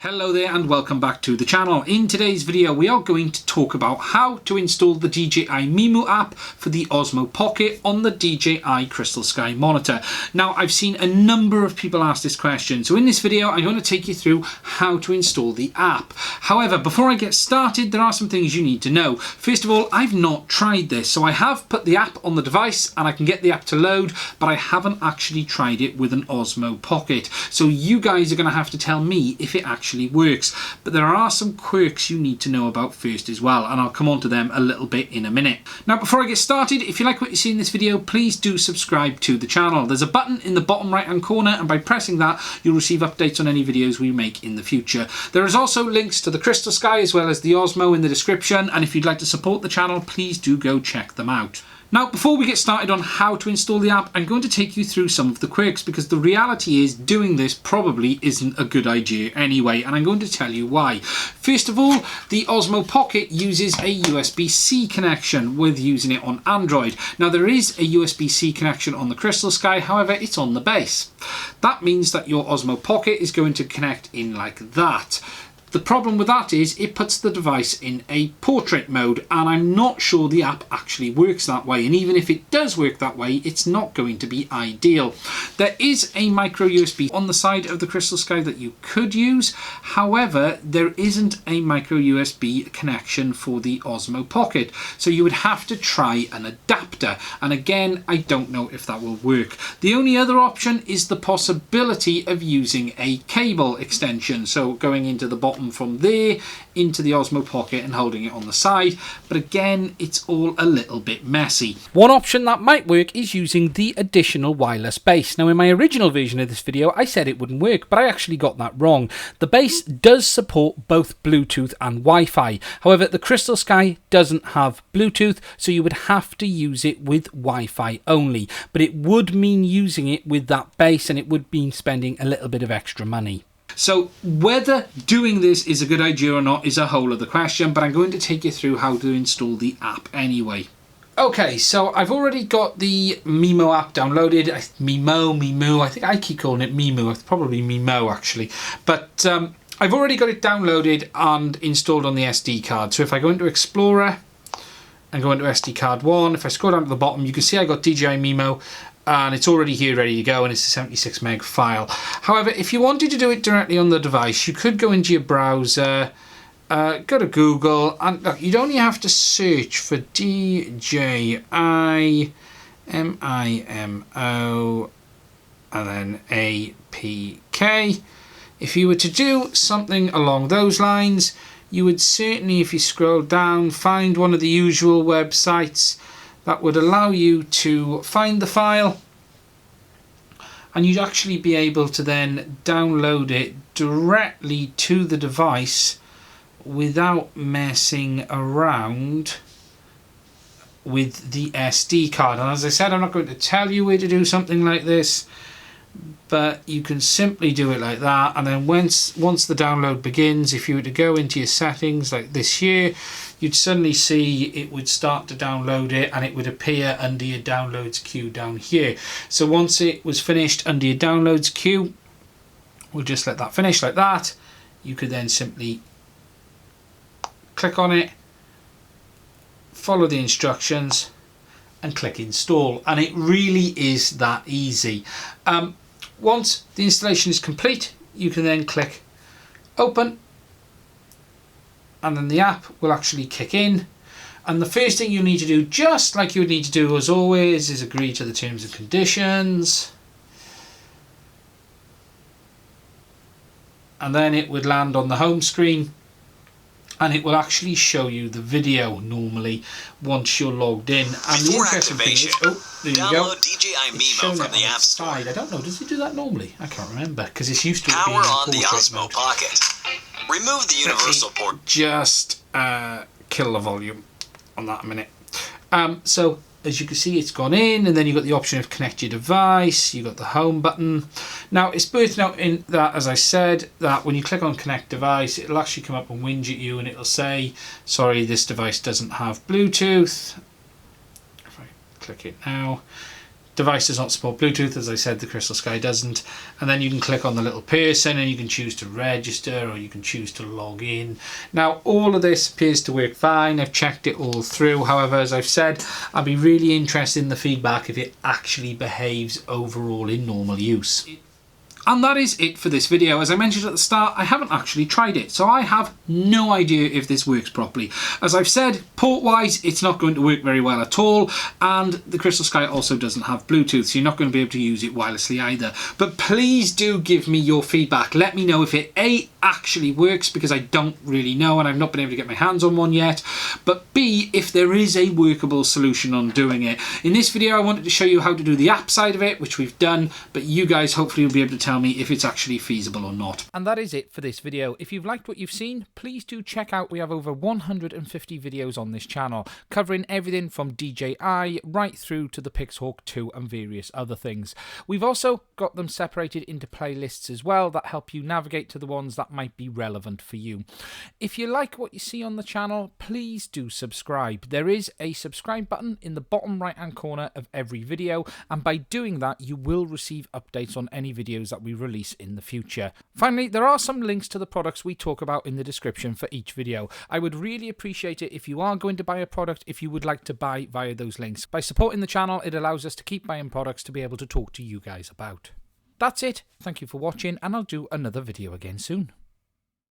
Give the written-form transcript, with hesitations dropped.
Hello there and welcome back to the channel. In today's video we are going to talk about how to install the DJI Mimo app for the Osmo Pocket on the DJI Crystalsky monitor. Now I've seen a number of people ask this question, so in this video I'm going to take you through how to install the app. However, before I get started, there are some things you need to know. First of all, I've not tried this, so I have put the app on the device and I can get the app to load, but I haven't actually tried it with an Osmo Pocket. So you guys are going to have to tell me if it actually works, but there are some quirks you need to know about first as well, and I'll come on to them a little bit in a minute. Now before I get started, if you like what you see in this video, please do subscribe to the channel. There's a button in the bottom right hand corner, and by pressing that you'll receive updates on any videos we make in the future. There is also links to the Crystalsky as well as the Osmo in the description, and if you'd like to support the channel, please do go check them out. Now, before we get started on how to install the app, I'm going to take you through some of the quirks, because the reality is doing this probably isn't a good idea anyway, and I'm going to tell you why. First of all, the Osmo Pocket uses a USB-C connection with using it on Android. Now, there is a USB-C connection on the Crystalsky, however, it's on the base. That means that your Osmo Pocket is going to connect in like that. The problem with that is it puts the device in a portrait mode, and I'm not sure the app actually works that way, and even if it does work that way, it's not going to be ideal. There is a micro USB on the side of the Crystalsky that you could use, however there isn't a micro USB connection for the Osmo Pocket, so you would have to try an adapter, and again I don't know if that will work. The only other option is the possibility of using a cable extension, so going into the bottom from there into the Osmo Pocket and holding it on the side, but again it's all a little bit messy. One option that might work is using the additional wireless base. Now in my original version of this video I said it wouldn't work, but I actually got that wrong. The base does support both Bluetooth and Wi-Fi, however the Crystalsky doesn't have Bluetooth, so you would have to use it with Wi-Fi only, but it would mean using it with that base, and it would mean spending a little bit of extra money. So whether doing this is a good idea or not is a whole other question, but I'm going to take you through how to install the app anyway. Okay, so I've already got the Mimo app downloaded. Mimo, I think I keep calling it Mimo. It's probably Mimo actually. But I've already got it downloaded and installed on the SD card. So if I go into Explorer and go into SD card 1, if I scroll down to the bottom, you can see I got DJI Mimo, and it's already here ready to go, and it's a 76 meg file. However, if you wanted to do it directly on the device, you could go into your browser, go to Google, and look, you'd only have to search for DJI Mimo and then APK. If you were to do something along those lines, you would certainly, if you scroll down, find one of the usual websites that would allow you to find the file, and you'd actually be able to then download it directly to the device without messing around with the SD card. And as I said, I'm not going to tell you where to do something like this, but you can simply do it like that, and then once the download begins, if you were to go into your settings like this here, you'd suddenly see it would start to download it, and it would appear under your downloads queue down here. So once it was finished under your downloads queue, we'll just let that finish like that. You could then simply click on it, follow the instructions, and click install, and it really is that easy. Once the installation is complete, you can then click open, and then the app will actually kick in. And the first thing you need to do, just like you would need to do as always, is agree to the terms and conditions, and then it would land on the home screen, and it will actually show you the video normally once you're logged in. And the interesting thing is, there you go. Download DJI Mimo from the App Store. I don't know, does it do that normally? I can't remember, because it's used to Power being on the portrait Osmo mode. Pocket. Remove the universal port. Just kill the volume on that a minute. So as you can see, it's gone in, and then you've got the option of connect your device. You've got the home button. Now it's worth noting that, as I said, that when you click on connect device, it'll actually come up and whinge at you, and it'll say, sorry, this device doesn't have Bluetooth. If I click it now, device does not support Bluetooth, as I said, the Crystalsky doesn't. And then you can click on the little person and you can choose to register or you can choose to log in. Now, all of this appears to work fine. I've checked it all through. However, as I've said, I'd be really interested in the feedback if it actually behaves overall in normal use. And that is it for this video. As I mentioned at the start, I haven't actually tried it, so I have no idea if this works properly. As I've said, port-wise, it's not going to work very well at all, and the Crystalsky also doesn't have Bluetooth, so you're not going to be able to use it wirelessly either. But please do give me your feedback. Let me know if it A, actually works, because I don't really know, and I've not been able to get my hands on one yet, but B, if there is a workable solution on doing it. In this video, I wanted to show you how to do the app side of it, which we've done, but you guys hopefully will be able to tell me if it's actually feasible or not. And that is it for this video. If you've liked what you've seen, please do check out, we have over 150 videos on this channel, covering everything from DJI right through to the Pixhawk 2 and various other things. We've also got them separated into playlists as well that help you navigate to the ones that might be relevant for you. If you like what you see on the channel, please do subscribe. There is a subscribe button in the bottom right hand corner of every video, and by doing that you will receive updates on any videos that we release in the future. Finally, there are some links to the products we talk about in the description for each video. I would really appreciate it if you are going to buy a product, if you would like to buy via those links. By supporting the channel, it allows us to keep buying products to be able to talk to you guys about. That's it. Thank you for watching, and I'll do another video again soon.